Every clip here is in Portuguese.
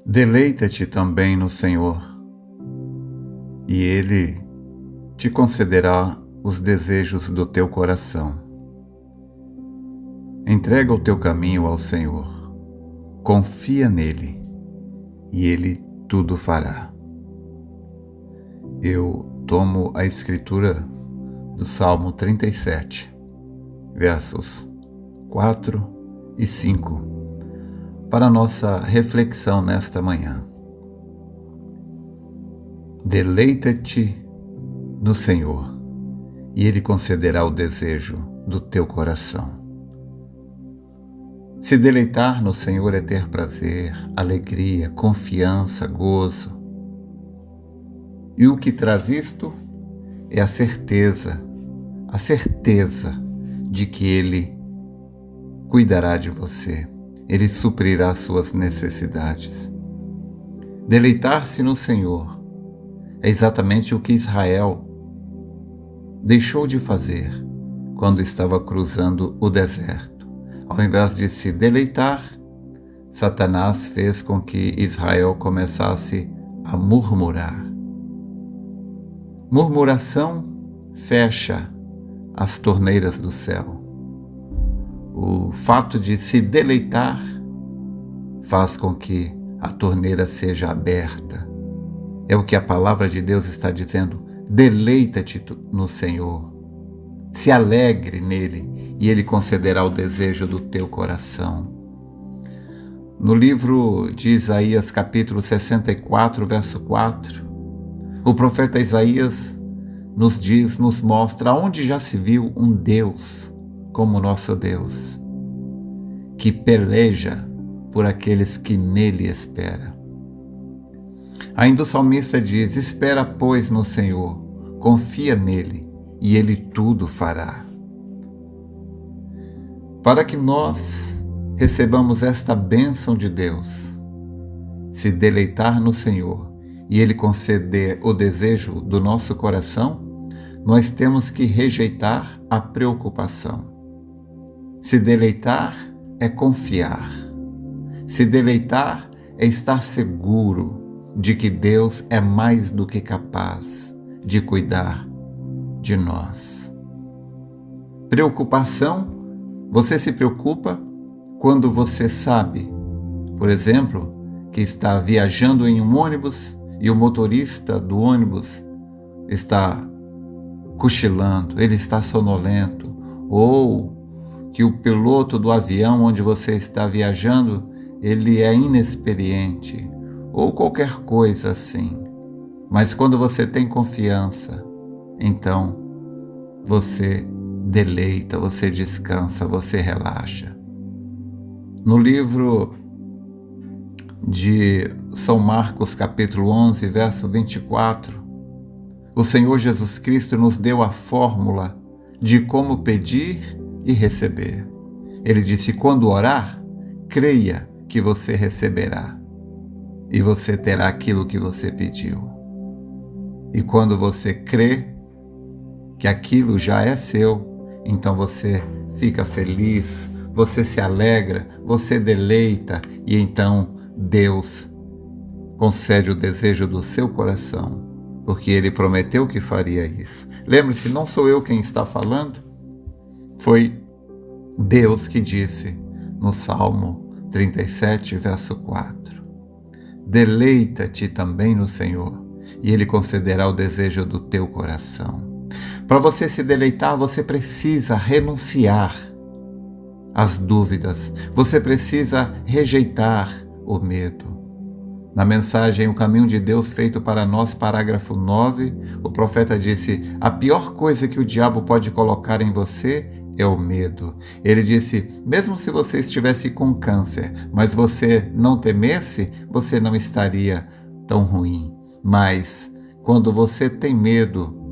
Deleita-te também no Senhor, e Ele te concederá os desejos do teu coração. Entrega o teu caminho ao Senhor, confia nele, e Ele tudo fará. Eu tomo a escritura do Salmo 37, versos 4 e 5, para nossa reflexão nesta manhã. Deleita-te no Senhor, e Ele concederá o desejo do teu coração. Se deleitar no Senhor é ter prazer, alegria, confiança, gozo. E o que traz isto é a certeza de que Ele cuidará de você. Ele suprirá suas necessidades. Deleitar-se no Senhor é exatamente o que Israel deixou de fazer quando estava cruzando o deserto. Ao invés de se deleitar, Satanás fez com que Israel começasse a murmurar. Murmuração fecha as torneiras do céu. O fato de se deleitar faz com que a torneira seja aberta. É o que a palavra de Deus está dizendo. Deleita-te no Senhor. Se alegre nele, e Ele concederá o desejo do teu coração. No livro de Isaías, capítulo 64, verso 4, o profeta Isaías nos mostra onde já se viu um Deus como nosso Deus, que peleja por aqueles que nele esperam. Ainda o salmista diz: espera, pois, no Senhor, confia nele, e Ele tudo fará. Para que nós recebamos esta bênção de Deus, se deleitar no Senhor e Ele conceder o desejo do nosso coração, nós temos que rejeitar a preocupação. Se deleitar é confiar. Se deleitar é estar seguro de que Deus é mais do que capaz de cuidar de nós. Preocupação, você se preocupa quando você sabe, por exemplo, que está viajando em um ônibus e o motorista do ônibus está cochilando, ele está sonolento, ou que o piloto do avião onde você está viajando, ele é inexperiente, ou qualquer coisa assim. Mas quando você tem confiança, então você deleita, você descansa, você relaxa. No livro de São Marcos, capítulo 11, verso 24, o Senhor Jesus Cristo nos deu a fórmula de como pedir e receber. Ele disse: quando orar, creia que você receberá e você terá aquilo que você pediu. E quando você crê que aquilo já é seu, então você fica feliz, você se alegra, você deleita, e então Deus concede o desejo do seu coração, porque Ele prometeu que faria isso. Lembre-se, não sou eu quem está falando, foi Deus que disse no Salmo 37, verso 4. Deleita-te também no Senhor, e Ele concederá o desejo do teu coração. Para você se deleitar, você precisa renunciar às dúvidas, você precisa rejeitar o medo. Na mensagem O Caminho de Deus Feito para Nós, parágrafo 9, o profeta disse: a pior coisa que o diabo pode colocar em você é o medo. Ele disse: mesmo se você estivesse com câncer, mas você não temesse, você não estaria tão ruim. Mas quando você tem medo,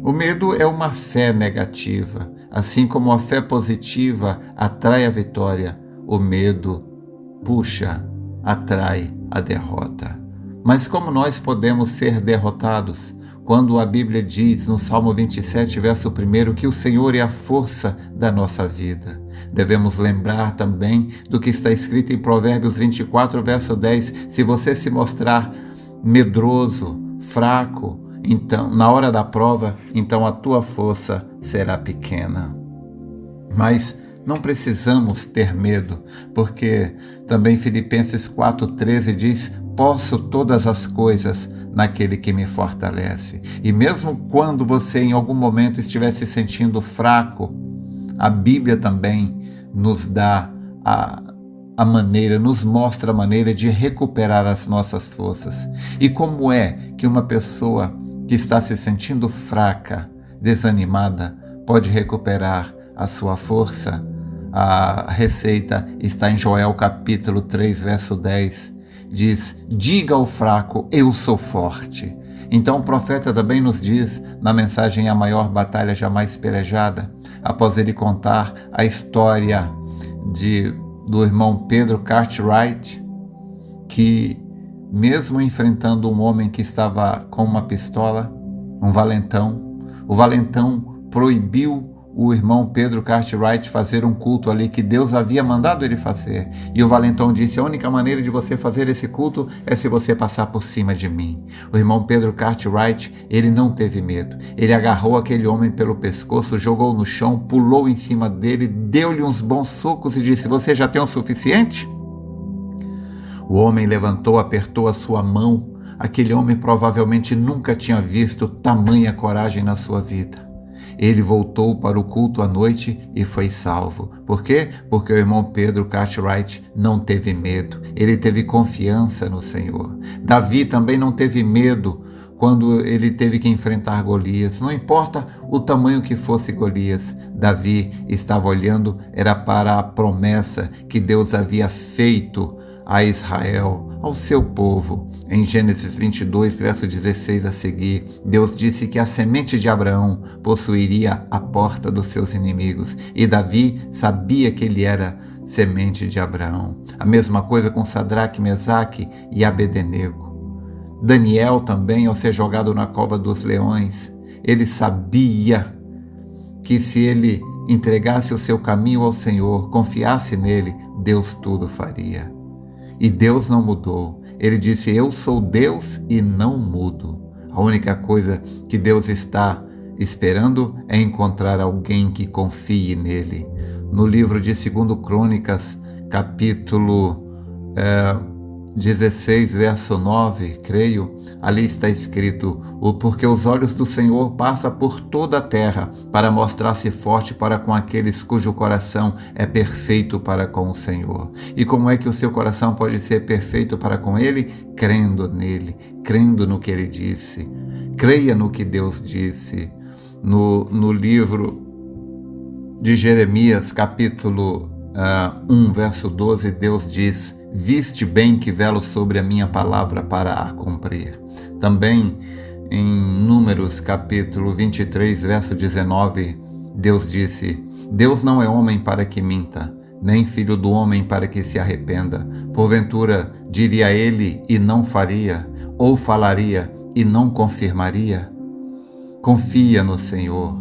o medo é uma fé negativa. Assim como a fé positiva atrai a vitória, o medo atrai a derrota. Mas como nós podemos ser derrotados? quando a Bíblia diz no Salmo 27, verso 1, que o Senhor é a força da nossa vida. Devemos lembrar também do que está escrito em Provérbios 24, verso 10, se você se mostrar medroso, fraco, então, na hora da prova, então a tua força será pequena. Mas não precisamos ter medo, porque também Filipenses 4,13 diz: posso todas as coisas naquele que me fortalece. E mesmo quando você em algum momento estiver se sentindo fraco, a Bíblia também nos dá nos mostra a maneira de recuperar as nossas forças. E como é que uma pessoa que está se sentindo fraca, desanimada, pode recuperar a sua força? A receita está em Joel capítulo 3, verso 10. Diz: diga ao fraco, eu sou forte. Então o profeta também nos diz, na mensagem A Maior Batalha Jamais Pelejada, após ele contar a história do irmão Pedro Cartwright, que mesmo enfrentando um homem que estava com uma pistola, um valentão, o valentão proibiu o irmão Pedro Cartwright fazer um culto ali que Deus havia mandado ele fazer. E o valentão disse: a única maneira de você fazer esse culto é se você passar por cima de mim. O irmão Pedro Cartwright, ele não teve medo. Ele agarrou aquele homem pelo pescoço, jogou no chão, pulou em cima dele, deu-lhe uns bons socos e disse: você já tem o suficiente? O homem levantou, apertou a sua mão. Aquele homem provavelmente nunca tinha visto tamanha coragem na sua vida. Ele voltou para o culto à noite e foi salvo. Por quê? Porque o irmão Pedro Cartwright não teve medo. Ele teve confiança no Senhor. Davi também não teve medo quando ele teve que enfrentar Golias. Não importa o tamanho que fosse Golias, Davi estava olhando, era para a promessa que Deus havia feito a Israel, ao seu povo. Em Gênesis 22, verso 16 a seguir, Deus disse que a semente de Abraão possuiria a porta dos seus inimigos. E Davi sabia que ele era semente de Abraão. A mesma coisa com Sadraque, Mesaque e Abednego. Daniel também, ao ser jogado na cova dos leões, ele sabia que se ele entregasse o seu caminho ao Senhor, confiasse nele, Deus tudo faria. E Deus não mudou. Ele disse: eu sou Deus e não mudo. A única coisa que Deus está esperando é encontrar alguém que confie nele. No livro de 2 Crônicas, capítulo 16, verso 9, creio, ali está escrito: porque os olhos do Senhor passam por toda a terra para mostrar-se forte para com aqueles cujo coração é perfeito para com o Senhor. E como é que o seu coração pode ser perfeito para com Ele? Crendo nele, crendo no que Ele disse. Creia no que Deus disse. No livro de Jeremias, capítulo 1, verso 12, Deus diz: viste bem que velo sobre a minha palavra para a cumprir. Também em Números capítulo 23, verso 19, Deus disse: Deus não é homem para que minta, nem filho do homem para que se arrependa. Porventura diria ele e não faria, ou falaria e não confirmaria? Confia no Senhor,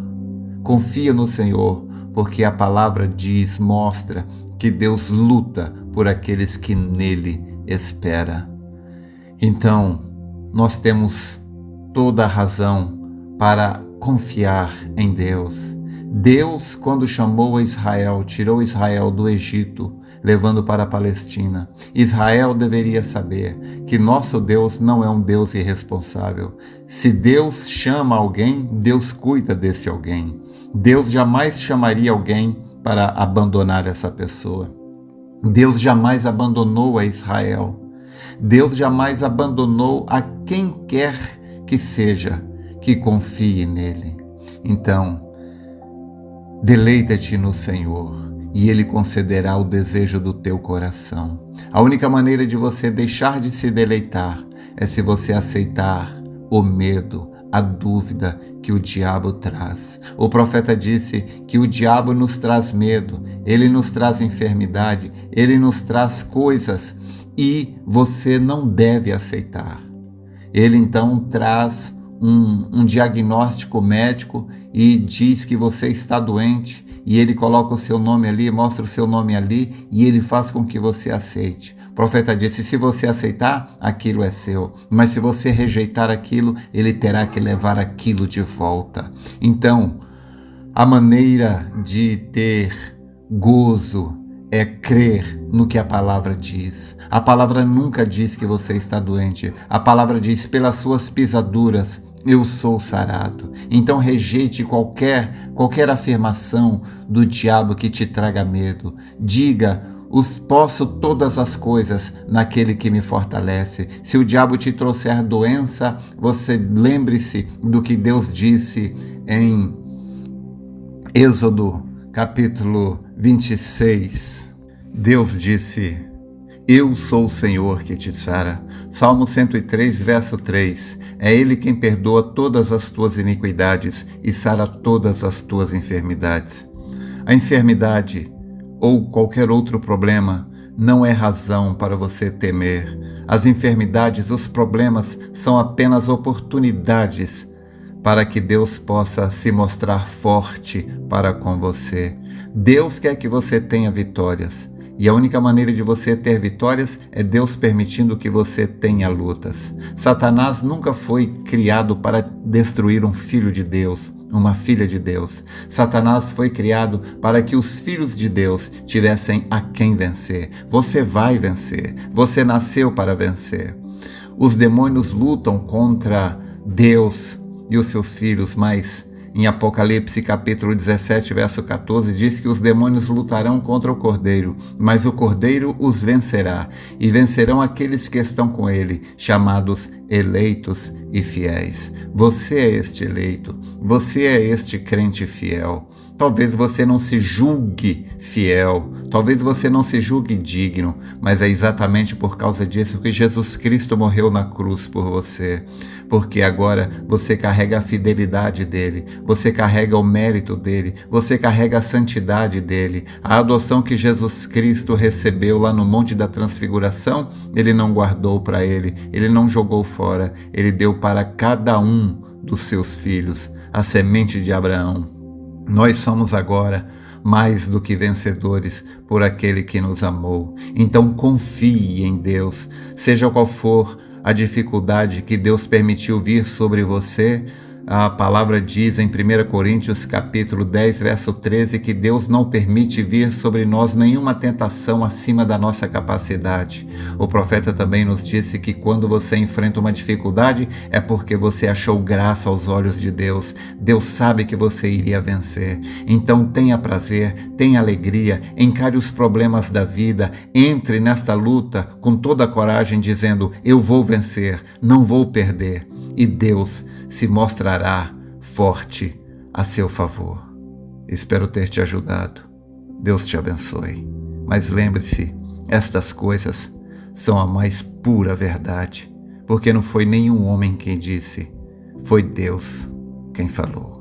porque a palavra diz, mostra que Deus luta por aqueles que nele espera. Então, nós temos toda a razão para confiar em Deus. Deus, quando chamou a Israel, tirou Israel do Egito, levando para a Palestina. Israel deveria saber que nosso Deus não é um Deus irresponsável. Se Deus chama alguém, Deus cuida desse alguém. Deus jamais chamaria alguém para abandonar essa pessoa. Deus jamais abandonou a Israel. Deus jamais abandonou a quem quer que seja que confie nele. Então, deleita-te no Senhor e Ele concederá o desejo do teu coração. A única maneira de você deixar de se deleitar é se você aceitar o medo, a dúvida que o diabo traz. O profeta disse que o diabo nos traz medo, ele nos traz enfermidade, ele nos traz coisas e você não deve aceitar. Ele então traz um diagnóstico médico e diz que você está doente, e ele coloca o seu nome ali, mostra o seu nome ali, e ele faz com que você aceite. O profeta disse: se você aceitar, aquilo é seu, mas se você rejeitar aquilo, ele terá que levar aquilo de volta. Então, a maneira de ter gozo é crer no que a palavra diz. A palavra nunca diz que você está doente. A palavra diz: pelas suas pisaduras eu sou sarado. Então rejeite qualquer afirmação do diabo que te traga medo. Diga: posso todas as coisas naquele que me fortalece. Se o diabo te trouxer doença, você lembre-se do que Deus disse em Êxodo capítulo 26. Deus disse: eu sou o Senhor que te sara. Salmo 103, verso 3. É Ele quem perdoa todas as tuas iniquidades e sara todas as tuas enfermidades. A enfermidade ou qualquer outro problema não é razão para você temer. As enfermidades, os problemas são apenas oportunidades para que Deus possa se mostrar forte para com você. Deus quer que você tenha vitórias. E a única maneira de você ter vitórias é Deus permitindo que você tenha lutas. Satanás nunca foi criado para destruir um filho de Deus, uma filha de Deus. Satanás foi criado para que os filhos de Deus tivessem a quem vencer. Você vai vencer. Você nasceu para vencer. Os demônios lutam contra Deus e os seus filhos, mas em Apocalipse capítulo 17, verso 14, diz que os demônios lutarão contra o Cordeiro, mas o Cordeiro os vencerá, e vencerão aqueles que estão com ele, chamados eleitos e fiéis. Você é este eleito, você é este crente fiel. Talvez você não se julgue fiel, talvez você não se julgue digno, mas é exatamente por causa disso que Jesus Cristo morreu na cruz por você, porque agora você carrega a fidelidade dele, você carrega o mérito dele, você carrega a santidade dele. A adoção que Jesus Cristo recebeu lá no Monte da Transfiguração, ele não guardou para ele não jogou fora, ele deu para cada um dos seus filhos, a semente de Abraão. Nós somos agora mais do que vencedores por aquele que nos amou. Então confie em Deus, seja qual for a dificuldade que Deus permitiu vir sobre você. A palavra diz em 1 Coríntios capítulo 10, verso 13, que Deus não permite vir sobre nós nenhuma tentação acima da nossa capacidade. O profeta também nos disse que quando você enfrenta uma dificuldade é porque você achou graça aos olhos de Deus. Deus sabe que você iria vencer. Então tenha prazer, tenha alegria, encare os problemas da vida, entre nesta luta com toda a coragem, dizendo: eu vou vencer, não vou perder. E Deus se mostrará forte a seu favor. Espero ter te ajudado. Deus te abençoe. Mas lembre-se, estas coisas são a mais pura verdade, porque não foi nenhum homem quem disse, foi Deus quem falou.